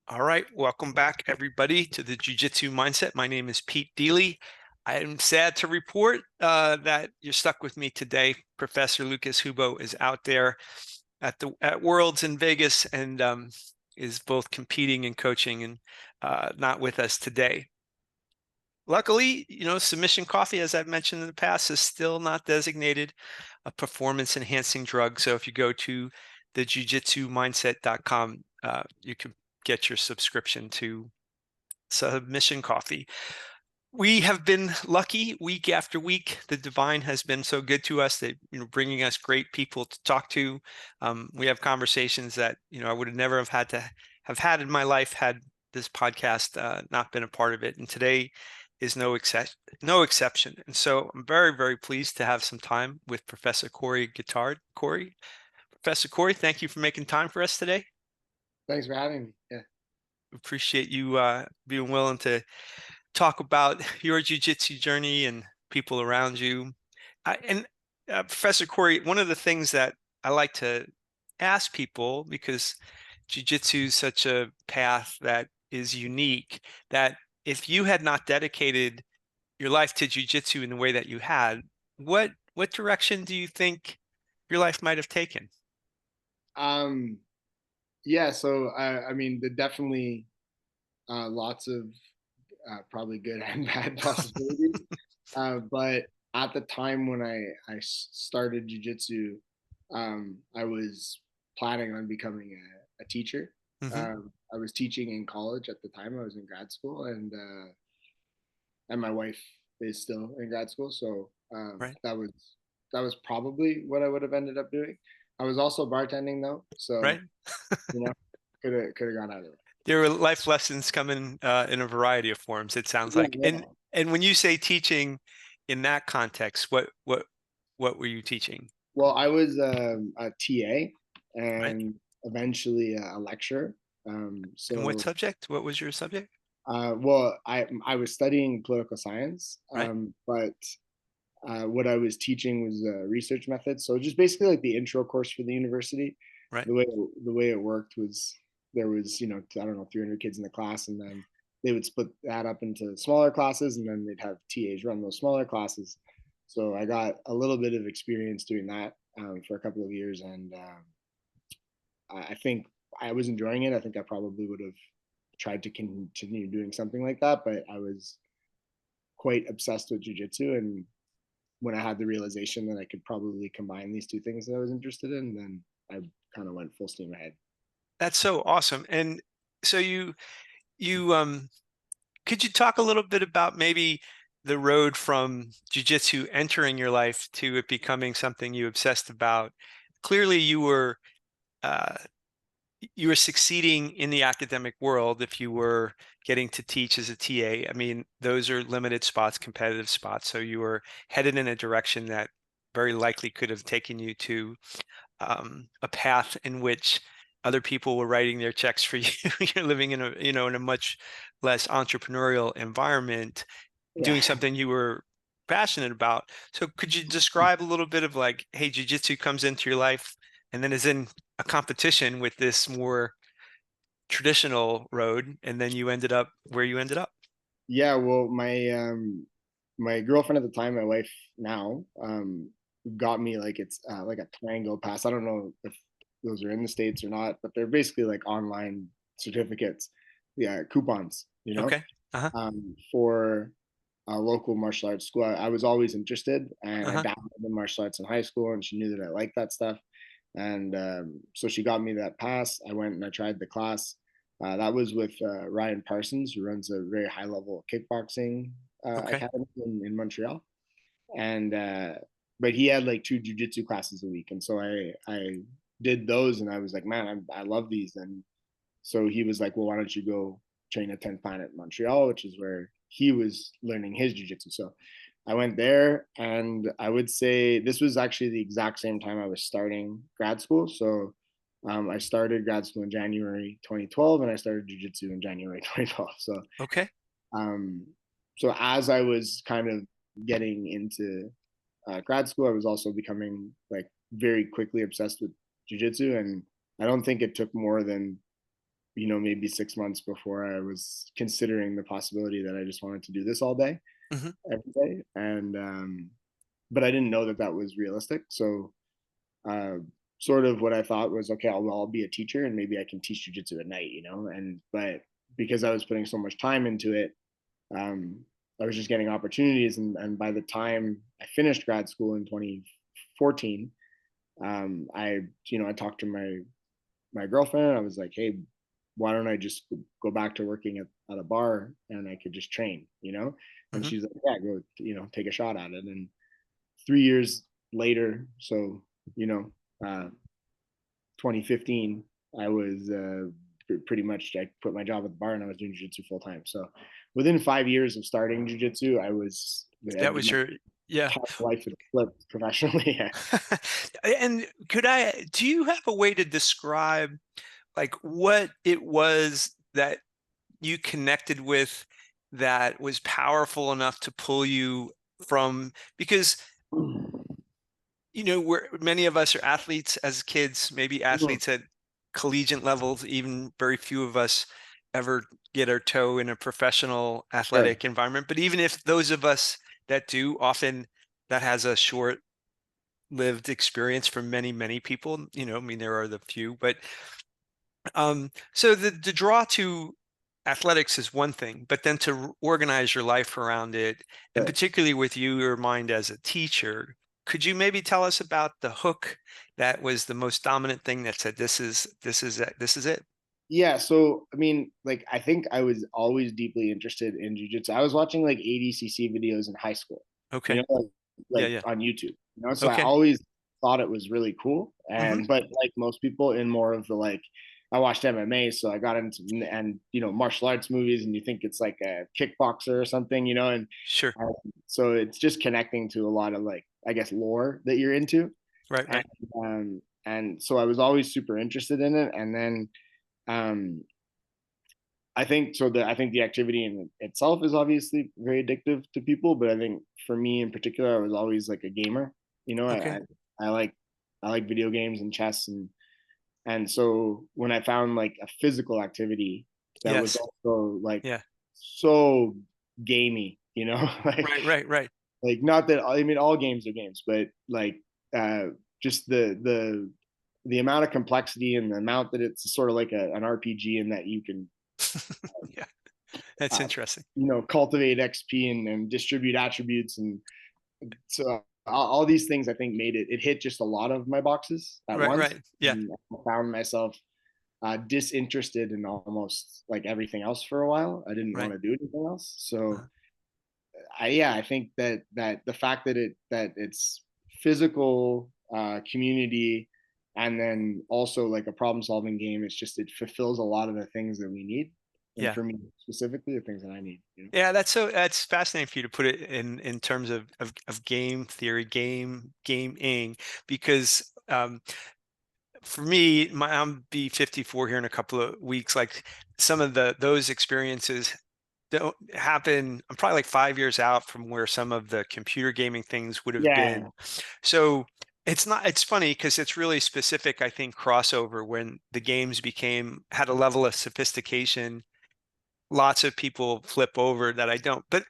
All right, welcome back, everybody, to the Jiu Jitsu Mindset. My name is Pete Deely. I am sad to report that you're stuck with me today. Professor Lucas Hubo is out there at Worlds in Vegas and is both competing and coaching and not with us today. Luckily, submission coffee, as I've mentioned in the past, is still not designated a performance enhancing drug. So if you go to the jujitsumindset.com, you can get your subscription to submission coffee. We have been lucky week after week. The divine has been so good to us that, bringing us great people to talk to. We have conversations that, I would have never have had to have had in my life had this podcast not been a part of it. And today is no exception. And so I'm very, very pleased to have some time with Professor Corey Guittard. Professor Corey, thank you for making time for us today. Thanks for having me. Yeah. Appreciate you being willing to talk about your jiu-jitsu journey and people around you. And Professor Corey, one of the things that I like to ask people, because jiu-jitsu is such a path that is unique, that if you had not dedicated your life to jiu-jitsu in the way that you had, what direction do you think your life might have taken? Um, yeah, so I mean, the definitely lots of probably good and bad possibilities. But at the time when I started jujitsu, I was planning on becoming a teacher. Hmm. I was teaching in college at the time. I was in grad school, and my wife is still in grad school. So Right. that was probably what I would have ended up doing. I was also bartending though, so Right. you know, could have gone either way. There were life lessons coming in a variety of forms, it sounds Yeah, like. And yeah. and when you say teaching in that context, what were you teaching? Well, I was a TA Right. and eventually a lecturer. And what So, subject? What was your subject? well, I was studying political science, Right. but what I was teaching was research methods. So just basically like the intro course for the university. Right. The way it worked was there was I don't know 300 kids in the class, and then they would split that up into smaller classes, and then they'd have TAs run those smaller classes. So I got a little bit of experience doing that for a couple of years, and I think I was enjoying it. I think I probably would have tried to continue doing something like that, but I was quite obsessed with jujitsu, and when I had the realization that I could probably combine these two things that I was interested in, then I kind of went full steam ahead. That's so awesome. And so you could you talk a little bit about maybe the road from jujitsu entering your life to it becoming something you obsessed about? Clearly uh you were succeeding in the academic world if you were getting to teach as a TA. I mean, those are limited spots, competitive spots. So you were headed in a direction that very likely could have taken you to a path in which other people were writing their checks for you. You're living in a much less entrepreneurial environment, Yeah. doing something you were passionate about. So could you describe a little bit of like, hey, jujitsu comes into your life and then is in a competition with this more traditional road, and then you ended up where you ended up? Yeah, well, my girlfriend at the time, my wife now, got me like it's like a Tango pass. I don't know if those are in the States or not, but they're basically like online certificates, yeah, coupons, Okay. Uh-huh. for a local martial arts school. I was always interested, and I Uh-huh. dabbled in martial arts in high school, and she knew that I liked that stuff. And so she got me that pass. I went and I tried the class. That was with Ryan Parsons, who runs a very high level kickboxing Okay. academy in Montreal. And but he had like two jujitsu classes a week, and so I did those, and I was like, man, I love these. And so he was like, well, why don't you go train at 10th Planet Montreal, which is where he was learning his jujitsu. So I went there, and I would say this was actually the exact same time I was starting grad school. So I started grad school in January 2012, and I started jujitsu in January 2012. Okay. Um, so as I was kind of getting into grad school, I was also becoming like very quickly obsessed with jujitsu, and I don't think it took more than maybe 6 months before I was considering the possibility that I just wanted to do this all day, Hmm. every day. And, but I didn't know that that was realistic. So, uh, sort of what I thought was, okay, I'll be a teacher and maybe I can teach jujitsu at night, but because I was putting so much time into it, um, I was just getting opportunities. And by the time I finished grad school in 2014, I talked to my girlfriend. I was like, hey, why don't I just go back to working at a bar and I could just train. And Hmm. she's like, yeah, go, take a shot at it. And 3 years later, so, you know, uh, 2015, I was pretty much, I quit my job at the bar and I was doing jiu-jitsu full time. So within 5 years of starting jiu-jitsu, That was my your, yeah. entire life had flipped professionally. Yeah. And do you have a way to describe like what it was that you connected with that was powerful enough to pull you from, because we're many of us are athletes as kids, maybe athletes at collegiate levels, even very few of us ever get our toe in a professional Sure. athletic environment. But even if those of us that do, often that has a short lived experience for many, many people. I mean, there are the few, but so the draw to athletics is one thing, but then to organize your life around it, and Sure. particularly with your mind as a teacher, could you maybe tell us about the hook that was the most dominant thing that said, this is it? Yeah, so I mean, like I think I was always deeply interested in jujitsu. I was watching like ADCC videos in high school, Okay. like, Yeah, like yeah. on YouTube. So I Okay. always thought it was really cool. Hmm. And but like most people in more of the like, I watched MMA, so I got into and martial arts movies, and you think it's like a kickboxer or something, Sure. and so it's just connecting to a lot of like I guess lore that you're into, Right, and right. so I was always super interested in it, and then um I think so. I think the activity in itself is obviously very addictive to people, but I think for me in particular, I was always like a gamer. You know, I Okay. I, I like I like video games and chess, and so when I found like a physical activity that was Yes. also like Yeah. so gamey, like Right, right, right. not that I mean all games are games, but like uh, just the amount of complexity and the amount that it's sort of like an RPG and that you can Yeah, that's uh, interesting. cultivate XP and distribute attributes. And so all these things I think made it hit just a lot of my boxes at Right, once. right. Yeah, And I found myself disinterested in almost like everything else for a while. I didn't want right. to do anything else. So Uh, I think that the fact that it's physical community and then also like a problem solving game, it fulfills a lot of the things that we need. And yeah. for me specifically, the things that I need. Yeah, that's fascinating for you to put it in terms of game theory, gaming, because for me, I'm be 54 here in a couple of weeks. Like some of those experiences don't happen. I'm probably like 5 years out from where some of the computer gaming things would have Yeah. been. So it's funny because it's really specific, I think, crossover when the games had a level of sophistication. Lots of people flip over that I don't. But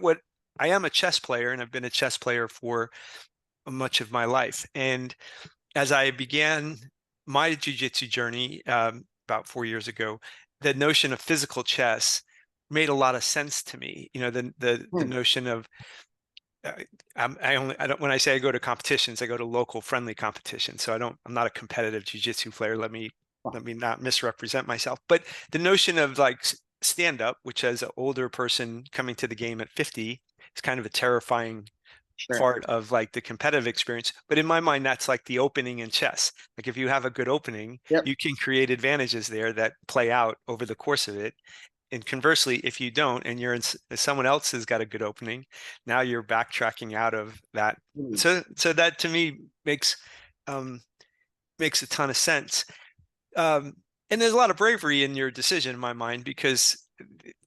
what I am a chess player, and I've been a chess player for much of my life. And as I began my jujitsu journey about 4 years ago, the notion of physical chess made a lot of sense to me. The Hmm. notion of uh, I don't when I say I go to competitions, I go to local friendly competitions. So I'm not a competitive jujitsu player. Let me not misrepresent myself. But the notion of like stand up, which as an older person coming to the game at 50, is kind of a terrifying Sure. part of like the competitive experience. But in my mind, that's like the opening in chess. Like if you have a good opening, Yep. you can create advantages there that play out over the course of it. And conversely, if you don't, and someone else has got a good opening, now you're backtracking out of that. Hmm. So that to me um, makes a ton of sense. Um, and there's a lot of bravery in your decision in my mind, because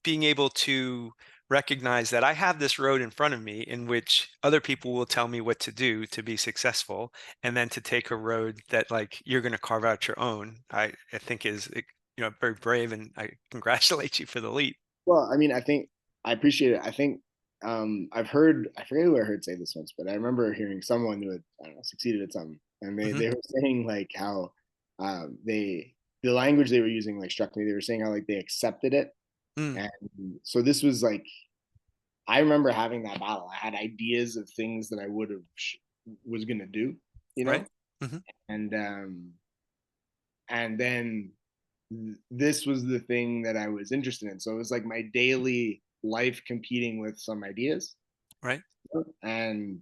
being able to recognize that I have this road in front of me in which other people will tell me what to do to be successful, and then to take a road that like you're going to carve out your own, I think is very brave, and I congratulate you for the leap. Well, I mean, I think I appreciate it. I think I've heard, I forget who I heard say this once, but I remember hearing someone who had, I don't know, succeeded at something, and Hmm. they were saying like how they the language they were using like struck me. They were saying how like they accepted it, Mm, and so this was like I remember having that battle. I had ideas of things that I would have was gonna do, you right. know, Hmm. and then this was the thing that I was interested in. So it was like my daily life competing with some ideas. Right. And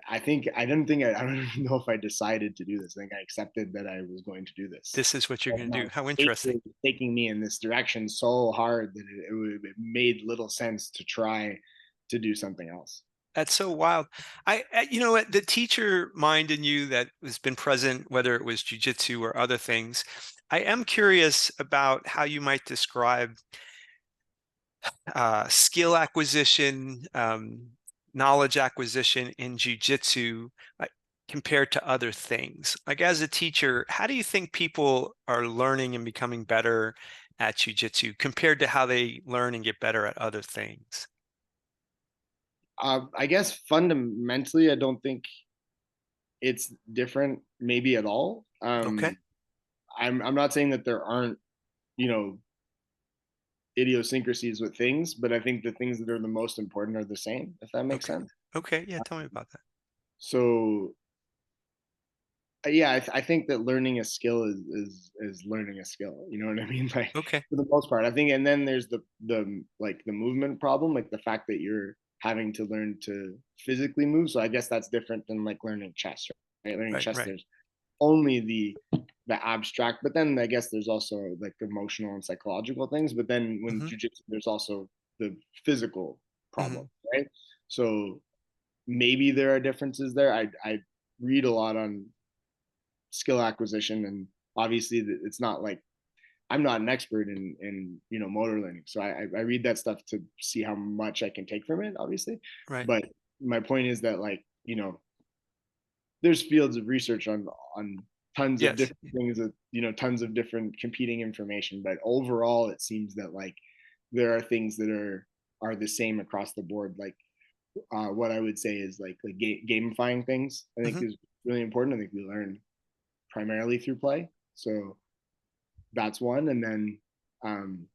I don't even know if I decided to do this. I think I accepted that I was going to do this. This is what you're But going to my do. How nature interesting. was taking me in this direction so hard that it made little sense to try to do something else. That's so wild. You know what, the teacher mind in you that has been present, whether it was jujitsu or other things, I am curious about how you might describe skill acquisition, knowledge acquisition in jujitsu, like, compared to other things. Like, as a teacher, how do you think people are learning and becoming better at jujitsu compared to how they learn and get better at other things? I guess fundamentally, I don't think it's different, maybe at all. Okay. I'm not saying that there aren't, you know, idiosyncrasies with things, but I think the things that are the most important are the same, if that makes Okay. sense. Okay. Yeah. Tell me about that. So yeah, I think that learning a skill is learning a skill. You know what I mean? Like Okay. for the most part, I think. And then there's the like the movement problem, like the fact that you're having to learn to physically move. So I guess that's different than like learning chess, right? Learning Right. chess, Right. there's only the abstract, but then I guess there's also like emotional and psychological things. But then when Hmm. jujitsu, there's also the physical Hmm. problem, right? So maybe there are differences there. I read a lot on skill acquisition, and obviously it's not like I'm not an expert in motor learning, so I read that stuff to see how much I can take from it, obviously. Right. But my point is that like there's fields of research on tons of Yes. different things that tons of different competing information, but overall it seems that like there are things that are the same across the board. Like what I would say is like gamifying things, I think Hmm. is really important. I think we learn primarily through play, so that's one. And then um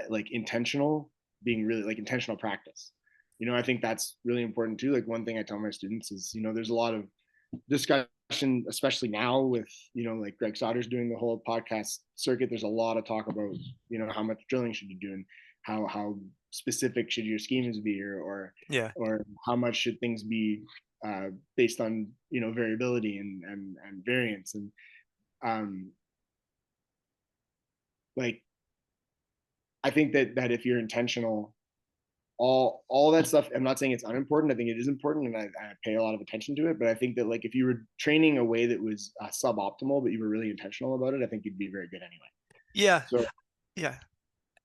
like intentional, being really like intentional practice, I think that's really important too. Like one thing I tell my students is there's a lot of discussion, especially now with like Greg Sauter's doing the whole podcast circuit. There's a lot of talk about how much drilling should you do, and how specific should your schemes be, Yeah. or how much should things be based on variability and variance. And um like I think that if you're intentional, all that stuff, I'm not saying it's unimportant. I think it is important, and I pay a lot of attention to it. But I think that like if you were training a way that was suboptimal, but you were really intentional about it, I think you'd be very good anyway. Yeah. So Yeah.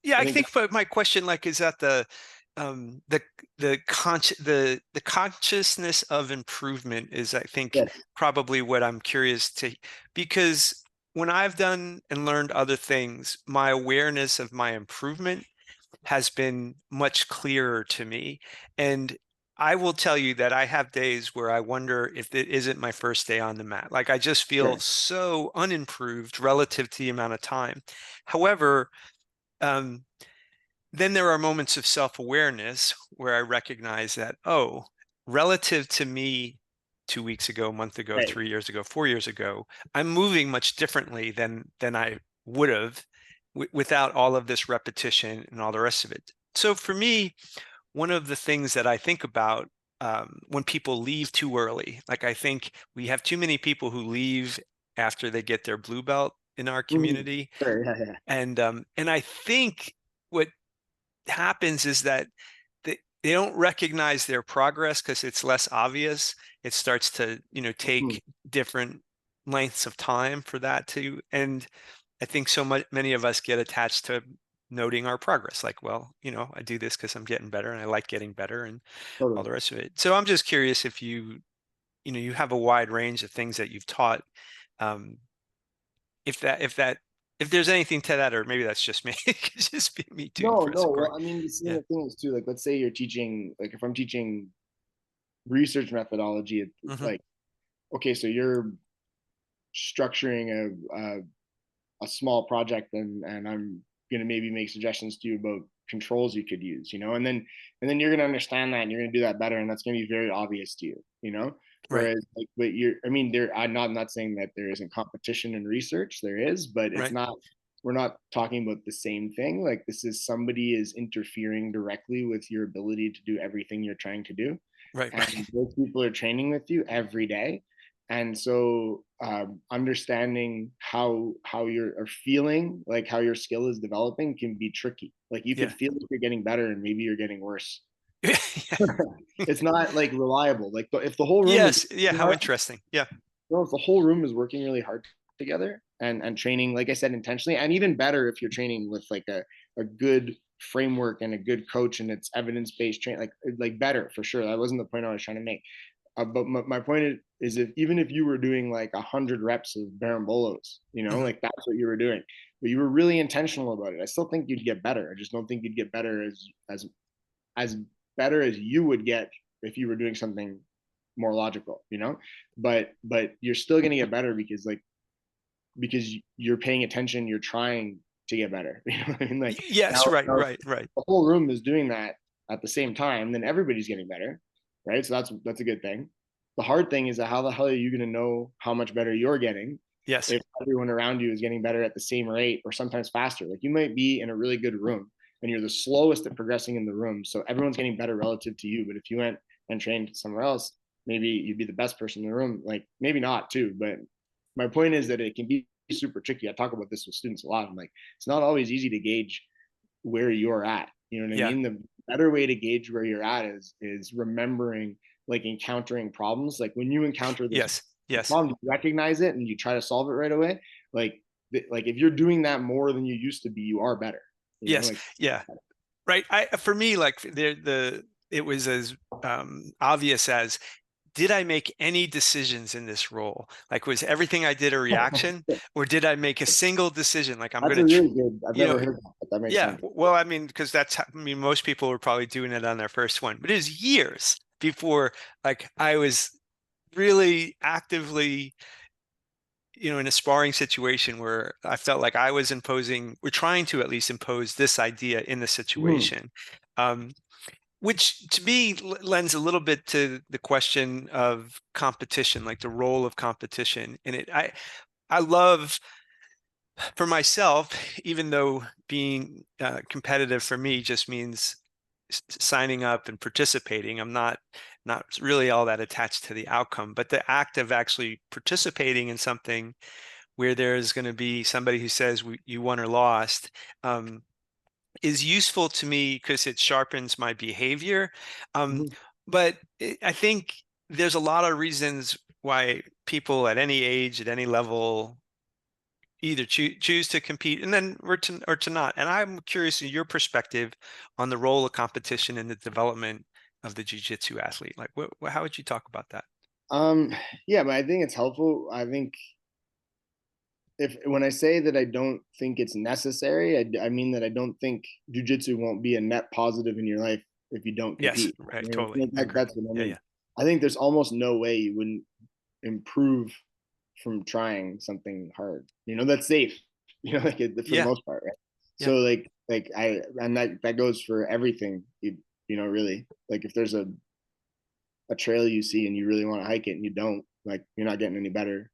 Yeah. I I think that, think, but my question, like, is that um the the consciousness of improvement is, I think, yes, probably what I'm curious to, because when I've done and learned other things, my awareness of my improvement has been much clearer to me. And I will tell you that I have days where I wonder if it isn't my first day on the mat. Like, I just feel sure, so unimproved relative to the amount of time. However, um, then there are moments of self-awareness where I recognize that, oh, relative to me 2 weeks ago, a month ago, right, 3 years ago, 4 years ago, I'm moving much differently than I would have without all of this repetition and all the rest of it. So for me, one of the things that I think about, when people leave too early, like, I think we have too many people who leave after they get their blue belt in our mhm, community. sure, yeah, yeah, And I think what happens is that they don't recognize their progress because it's less obvious. It starts to, mhm, take different lengths of time for that to. And I think so much many of us get attached to noting our progress. Like, well, I do this because I'm getting better and I like getting better and all totally. the rest of it. So I'm just curious if you have a wide range of things that you've taught. Um, if that if there's anything to that, or maybe that's just me, it could just be me too, No, Professor no. Corey. Well, I mean, Yeah. the thing is too, like, let's say you're teaching, like, if I'm teaching research methodology, Hmm. like, okay, so you're structuring a small project, and I'm going to maybe make suggestions to you about controls you could use, and then you're going to understand that and you're going to do that better. And that's going to be very obvious to you. Right. Whereas like, but I mean, I'm not saying that there isn't competition in research. There is, but it's Right. not, we're not talking about the same thing. Like this is somebody is interfering directly with your ability to do everything you're trying to do. Right. And Right. those people are training with you every day. And so understanding how you're feeling, like how your skill is developing, can be tricky. Like you could Yeah. feel like you're getting better and maybe you're getting worse. Yeah. It's not like reliable. Like if the whole room is Yes. Yeah. How hard, interesting. Yeah. if the whole room is working really hard together and training, like I said, intentionally, and even better if you're training with like a good framework and a good coach and it's evidence-based training, like better for sure. That wasn't the point I was trying to make. But my point is, if even if you were doing like 100 reps of barambolos, Hmm. like that's what you were doing, but you were really intentional about it, I still think you'd get better. I just don't think you'd get better as better as you would get if you were doing something more logical. But you're still gonna get better because you're paying attention, you're trying to get better. You know what I mean? Like Yes. Right. now Right. Right. the whole room is doing that at the same time, then everybody's getting better, right? So that's a good thing. The hard thing is that how the hell are you going to know how much better you're getting Yes. if everyone around you is getting better at the same rate or sometimes faster? Like you might be in a really good room and you're the slowest at progressing in the room, so everyone's getting better relative to you. But if you went and trained somewhere else, maybe you'd be the best person in the room. Like maybe not too, but my point is that it can be super tricky. I talk about this with students a lot. I'm like, it's not always easy to gauge where you're at. You know what I Yeah. mean? The better way to gauge where you're at is remembering, like encountering problems. Like when you encounter this Yes. Yes. problem, you recognize it and you try to solve it right away. Like if you're doing that more than you used to be, you are better. Yes. Like Yeah. Right. For me, like it was as obvious as, did I make any decisions in this role? Like, was everything I did a reaction, or did I make a single decision? Like, I'm that's going a to, really good. I've you never know, heard that, but that makes yeah. sense. Well, I mean, because I mean, most people were probably doing it on their first one, but it was years before, like, I was really actively, in a sparring situation where I felt like I was we're trying to at least impose this idea in the Mhm. situation. Um, which to me lends a little bit to the question of competition, like the role of competition in it. I love, for myself, even though being competitive for me just means signing up and participating, I'm not really all that attached to the outcome, but the act of actually participating in something where there's going to be somebody who says you won or lost, is useful to me because it sharpens my behavior. Um, Mhm. but I think there's a lot of reasons why people at any age, at any level, either choose to compete and then or to not. And I'm curious in your perspective on the role of competition in the development of the jiu-jitsu athlete. Like, how would you talk about that? Um, yeah, but I think it's helpful. I think if when I say that I don't think it's necessary, I mean that I don't think jujitsu won't be a net positive in your life if you don't Yes, compete. right, You know, totally, I agree. that's what I Yeah, mean. yeah, I think there's almost no way you wouldn't improve from trying something hard. That's safe. For the yeah, most part, right? yeah, So and that goes for everything. Really, like if there's a trail you see and you really want to hike it and you don't, like you're not getting any better,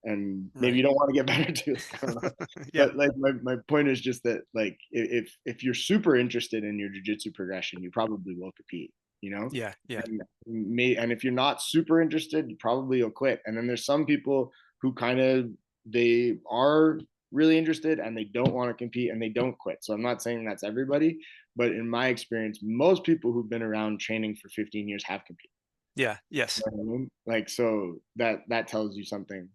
and maybe right. you don't want to get better too. I don't know. Yeah, But like my point is just that like if you're super interested in your jujitsu progression, you probably will compete, you know? yeah, yeah, And if you're not super interested, you probably will quit. And then there's some people who kind of they are really interested and they don't want to compete and they don't quit. So I'm not saying that's everybody, but in my experience, most people who've been around training for 15 years have competed. yeah, yes. You know what I mean? Like so that tells you something.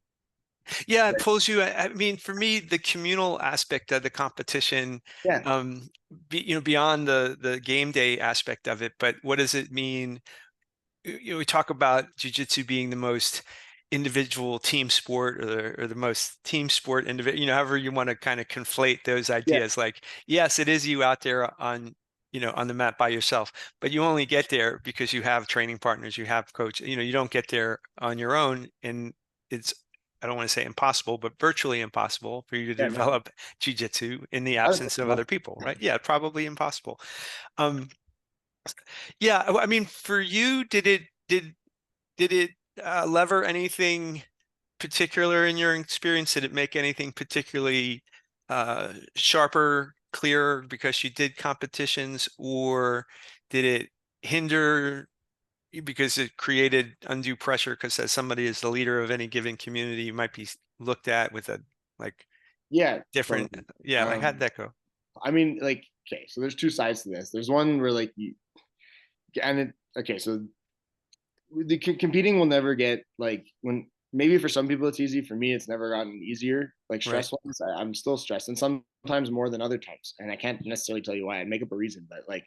Yeah, it pulls you. I mean, for me, the communal aspect of the competition, Yeah. beyond the game day aspect of it, but what does it mean? We talk about jujitsu being the most individual team sport, or the most team sport individual, however you want to kind of conflate those Yeah. ideas. Like, yes, it is you out there on, on the mat by yourself, but you only get there because you have training partners, you have coach, you don't get there on your own. And it's, I don't want to say impossible, but virtually impossible for you to Yeah. No. develop jujitsu in the I absence of other people, right? Yeah, probably impossible. Um, yeah, I mean, for you, did it lever anything particular in your experience? Did it make anything particularly sharper, clearer because you did competitions, or did it hinder you because it created undue pressure? Because as somebody is the leader of any given community, you might be looked at with a like Yeah. different. Totally. Yeah, like how'd that go? I mean, like, okay, so there's two sides to this. There's one where like you and it, okay, so the competing will never get like when maybe for some people it's easy. For me, it's never gotten easier. Like Right, stress wise, I'm still stressed, and sometimes more than other times. And I can't necessarily tell you why. I'd make up a reason, but like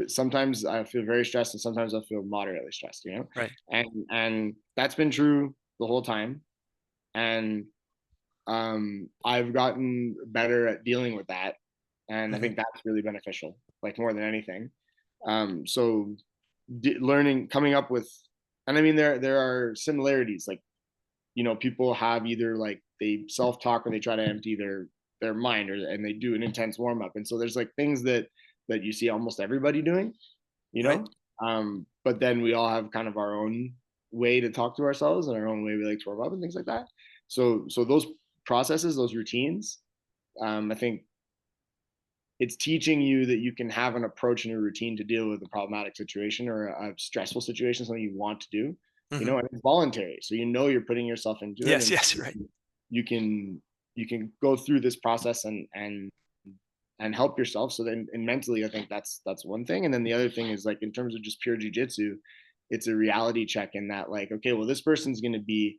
sometimes I feel very stressed, and sometimes I feel moderately stressed. right. And that's been true the whole time. And I've gotten better at dealing with that, and I Hmm. think that's really beneficial, like more than anything. So learning, coming up with, and I mean there are similarities. Like people have either like they self talk or they try to empty their mind, or and they do an intense warm up, and so there's like things that you see almost everybody doing, you Right. know. But then we all have kind of our own way to talk to ourselves and our own way we like to warm up and things like that. So those processes, those routines, I think it's teaching you that you can have an approach and a routine to deal with a problematic situation or a stressful situation, something you want to do, Hmm. and it's voluntary. So you're putting yourself into it, Yes, and yes, right. you can you can go through this process and help yourself. So then, and mentally, I think that's one thing. And then the other thing is like in terms of just pure jujitsu, it's a reality check in that like, okay, well, this person's going to be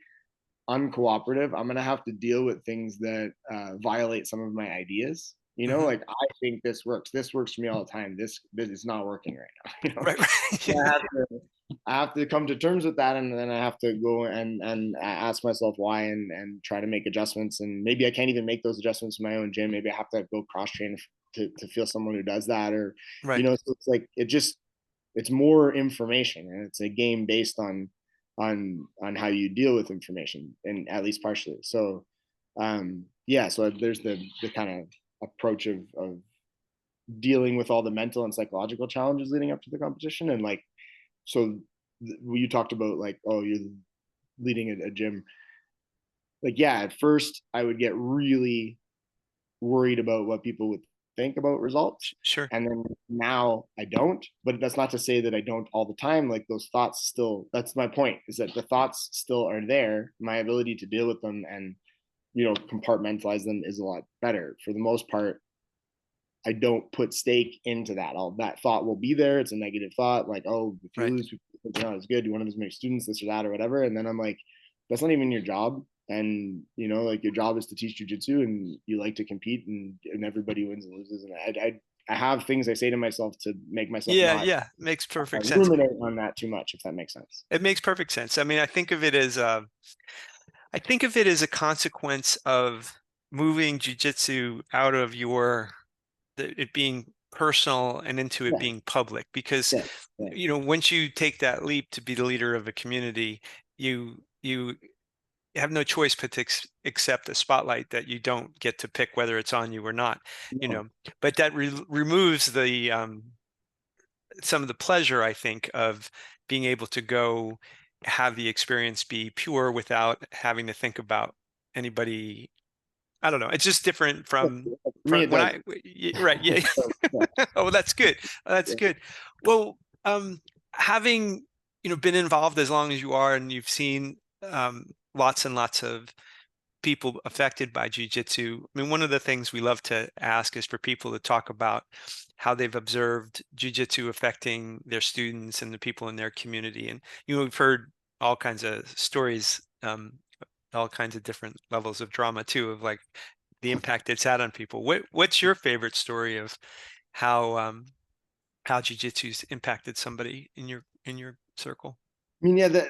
uncooperative. I'm gonna have to deal with things that violate some of my ideas. Hmm. Like I think this works. This works for me all the time. This is not working right now. Right, So right. I have to come to terms with that, and then I have to go and ask myself why, and try to make adjustments. And maybe I can't even make those adjustments in my own gym. Maybe I have to go cross train to feel someone who does that, or Right. so it's like it's more information, and it's a game based on how you deal with information, and at least partially. So yeah, so there's the kind of approach of dealing with all the mental and psychological challenges leading up to the competition. And like so you talked about like, oh, you're leading a gym. Like, yeah, at first I would get really worried about what people would think about results. Sure. And then now I don't, but that's not to say that I don't all the time. Like those thoughts still, that's my point, is that the thoughts still are there. My ability to deal with them and, compartmentalize them is a lot better. For the most part, I don't put stake into that. All that thought will be there. It's a negative thought, like, oh, if you Right. lose, people think you're not as good. You want to as many students, this or that or whatever. And then I'm like, that's not even your job. And like your job is to teach jujitsu, and you like to compete, and everybody wins and loses. And I have things I say to myself to make myself Yeah, not yeah. Makes perfect sense. ruminate on that too much, if that makes sense. It makes perfect sense. I mean, I think of it as a consequence of moving jujitsu out of it being personal and into it Yeah, being public. Because, yeah, yeah. once you take that leap to be the leader of a community, you have no choice but to accept a spotlight that you don't get to pick whether it's on you or not. you No, know but that removes the some of the pleasure, I think, of being able to go have the experience be pure without having to think about anybody. I don't know. It's just different for me from it when does. right. Yeah. Yeah, Oh, well, that's good. That's yeah. good. Well, having, been involved as long as you are, and you've seen lots and lots of people affected by jujitsu. I mean, one of the things we love to ask is for people to talk about how they've observed jujitsu affecting their students and the people in their community. And we've heard all kinds of stories, all kinds of different levels of drama too, of like the impact it's had on people. What's your favorite story of how jujitsu's impacted somebody in your circle? I mean, yeah,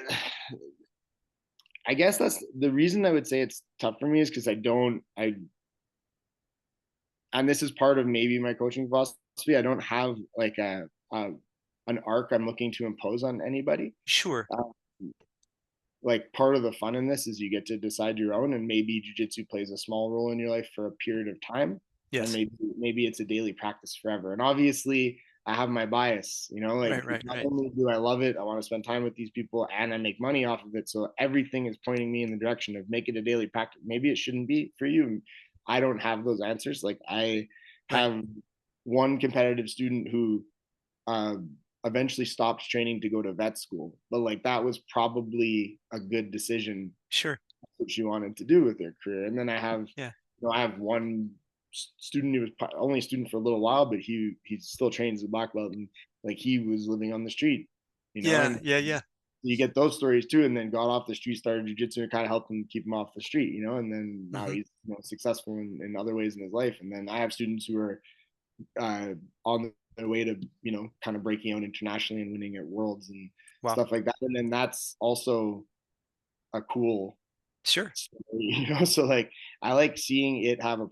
I guess that's the reason I would say it's tough for me is because and this is part of maybe my coaching philosophy. I don't have like a an arc I'm looking to impose on anybody. Sure. Uh, like part of the fun in this is you get to decide your own, and maybe jujitsu plays a small role in your life for a period of time, and Yes. maybe it's a daily practice forever. And obviously, I have my bias, like Right, right, not right, only do I love it, I want to spend time with these people, and I make money off of it. So everything is pointing me in the direction of make it a daily practice. Maybe it shouldn't be for you. I don't have those answers. Like I right. have one competitive student who eventually stopped training to go to vet school. But like that was probably a good decision Sure. what she wanted to do with her career. And then Yeah. I have one student who was only a student for a little while, but he still trains at black belt, and like he was living on the street, Yeah. and Yeah. Yeah. you get those stories too. And then got off the street, started jujitsu, and kind of helped him keep him off the street, and then now Hmm. he's successful in other ways in his life. And then I have students who are uh, on their way to kind of breaking out internationally and winning at worlds and Wow. stuff like that. And then that's also a cool Sure. story, So like I like seeing it have a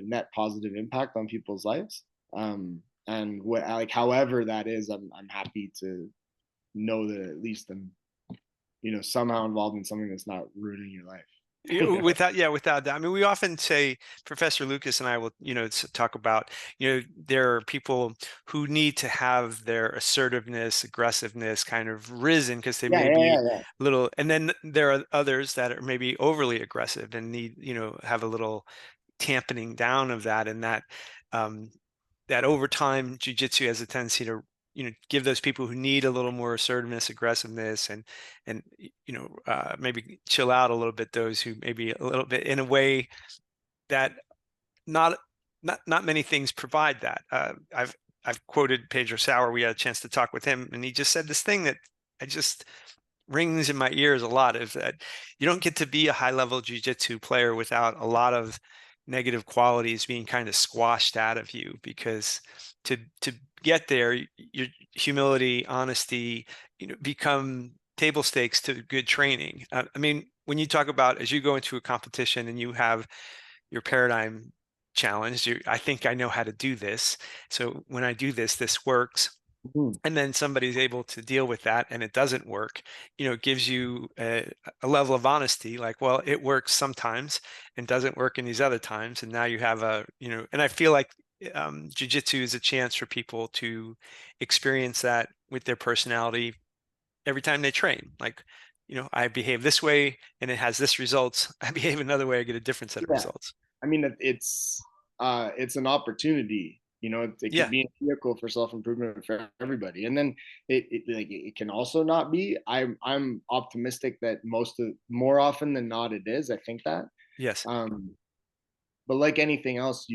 net positive impact on people's lives. And what I like, however that is, I'm happy to know that at least I'm somehow involved in something that's not ruining your life. Without that. I mean, we often say, Professor Lucas and I will, talk about, there are people who need to have their assertiveness, aggressiveness kind of risen because they Yeah, may yeah, be yeah, a little, and then there are others that are maybe overly aggressive and need, have a little tampening down of that, and um, that over time, jujitsu has a tendency to give those people who need a little more assertiveness, aggressiveness, and maybe chill out a little bit. Those who maybe a little bit in a way that not not many things provide that. I've quoted Pedro Sauer. We had a chance to talk with him, and he just said this thing that I just rings in my ears a lot, is that you don't get to be a high level jiu-jitsu player without a lot of negative qualities being kind of squashed out of you, because to get there, your humility, honesty, become table stakes to good training. I mean, when you talk about, as you go into a competition and you have your paradigm challenged, I think I know how to do this, so when I do this, this works, yeah. and then somebody's able to deal with that and it doesn't work, it gives you a level of honesty, like, well, it works sometimes and doesn't work in these other times, and now you have and I feel like jiu-jitsu is a chance for people to experience that with their personality every time they train. Like, I behave this way and it has this results. I behave another way, I get a different set of Yeah. results. I mean, it's an opportunity. It could Yeah. be a vehicle for self improvement for everybody, and then it can also not be. I'm optimistic that more often than not it is. I think that. Yes. Um, but like anything else,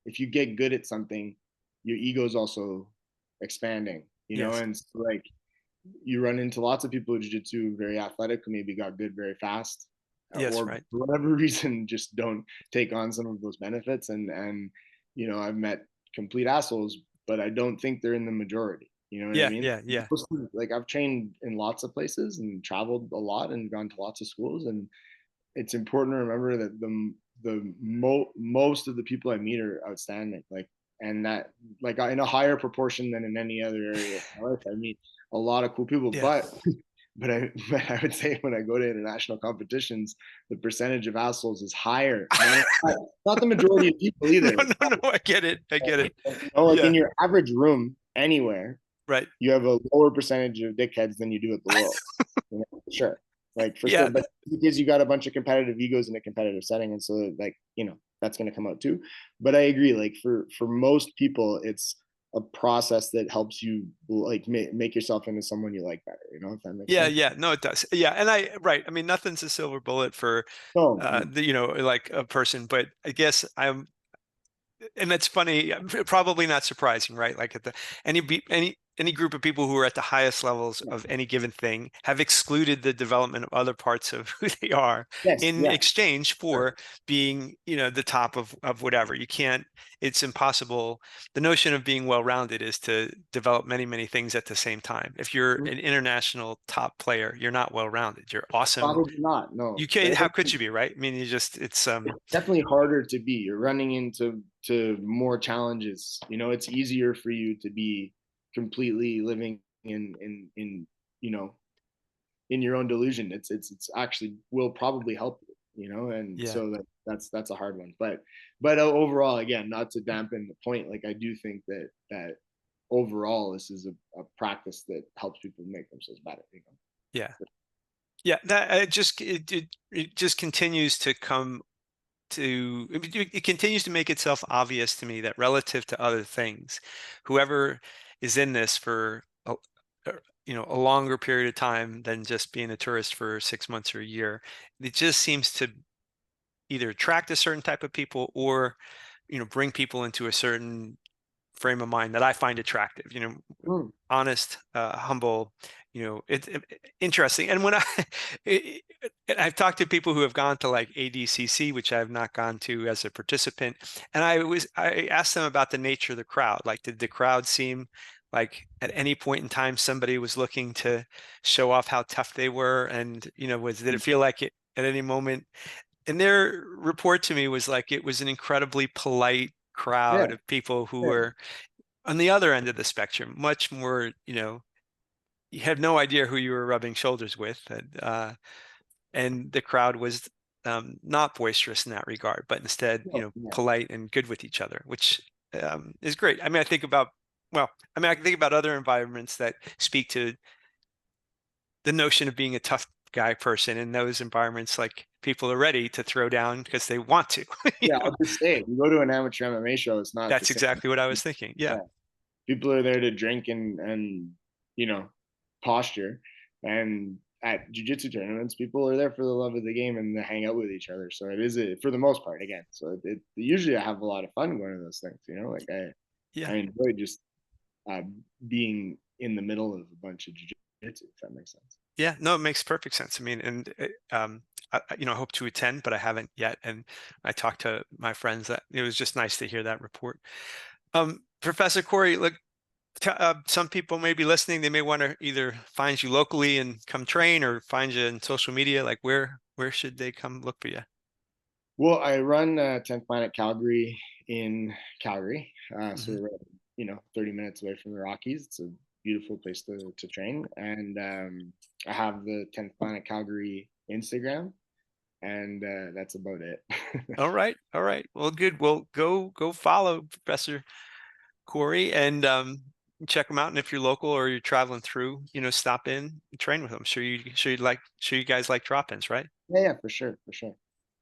if you get good at something, your ego is also expanding. Yes. And so, like you run into lots of people in jiu-jitsu very athletic who maybe got good very fast, Yes. or Right. for whatever reason just don't take on some of those benefits. And I've met complete assholes, but I don't think they're in the majority. You know what I Yeah. mean? Yeah. Yeah. Like I've trained in lots of places and traveled a lot and gone to lots of schools, and it's important to remember that most of the people I meet are outstanding. Like, and that like in a higher proportion than in any other area of my life. I meet a lot of cool people, Yeah. but I would say when I go to international competitions, the percentage of assholes is higher. Not the majority of people No, either. no, no. I get it. I get it. Like Yeah. in your average room anywhere, Right. you have a lower percentage of dickheads than you do at the world. For sure. Like for sure. Yeah. But because you got a bunch of competitive egos in a competitive setting. And so like, that's gonna come out too. But I agree, like for most people, it's a process that helps you like make yourself into someone you like better, if that makes Yeah. sense. Yeah. No, it does. Yeah. And right. I mean, nothing's a silver bullet for, No, no. like a person, but I guess and that's funny, probably not surprising, right? Like at the any group of people who are at the highest levels Yeah. of any given thing have excluded the development of other parts of who they are Yes, in yeah, exchange sure. for being, the top of whatever. You can't, it's impossible. The notion of being well-rounded is to develop many, many things at the same time. If you're Mhm. an international top player, you're not well-rounded. You're awesome. Probably not. No, You can't, right? how could you be, right? I mean, you just, it's It's definitely harder to be. You're running into more challenges. It's easier for you to be completely living in you know in your own delusion. It's actually will probably help you, and yeah. so that's a hard one. But overall, again, not to dampen the point, like I do think that overall this is a practice that helps people make themselves better. Yeah. Yeah, that it just continues to come to it continues to make itself obvious to me that relative to other things, whoever is in this for a longer period of time than just being a tourist for 6 months or a year, it just seems to either attract a certain type of people or bring people into a certain frame of mind that I find attractive. Mm, Honest, humble, interesting. And when it- I've talked to people who have gone to like ADCC, which I have not gone to as a participant, and I asked them about the nature of the crowd. Like, did the crowd seem like at any point in time somebody was looking to show off how tough they were, and did it mm. feel like it at any moment? And their report to me was like it was an incredibly polite Yeah, crowd of people who yeah, were on the other end of the spectrum, much more, you had no idea who you were rubbing shoulders with. And the crowd was not boisterous in that regard, but instead, no, yeah, polite and good with each other, which is great. I mean, I think about other environments that speak to the notion of being a tough guy person in those environments, like people are ready to throw down because they want to. you yeah. know, I'll just say, you go to an amateur MMA show, it's not the that's same. exactly what I was thinking. Yeah. Yeah, people are there to drink and you know posture, and at jiu-jitsu tournaments, people are there for the love of the game and to hang out with each other. So it is for the most part, again. So usually I have a lot of fun going to those things. Like I Yeah. enjoy just uh, being in the middle of a bunch of jiu-jitsu, if that makes sense. Yeah, no, it makes perfect sense. I mean, and I hope to attend, but I haven't yet. And I talked to my friends that it was just nice to hear that report. Professor Corey, look, some people may be listening. They may want to either find you locally and come train, or find you in social media. Like, where should they come look for you? Well, I run 10th Planet Calgary in Calgary. So Mhm. we're 30 minutes away from the Rockies. It's a beautiful place to train. And I have the 10th Planet Calgary Instagram, and that's about it. All right, all right. Well, good. Well, go follow Professor Corey and check them out. And if you're local or you're traveling through, stop in and train with them. Sure you guys like drop-ins, right? Yeah, yeah, for sure, for sure.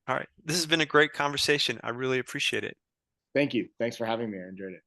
All right. This has been a great conversation. I really appreciate it. Thank you. Thanks for having me. I enjoyed it.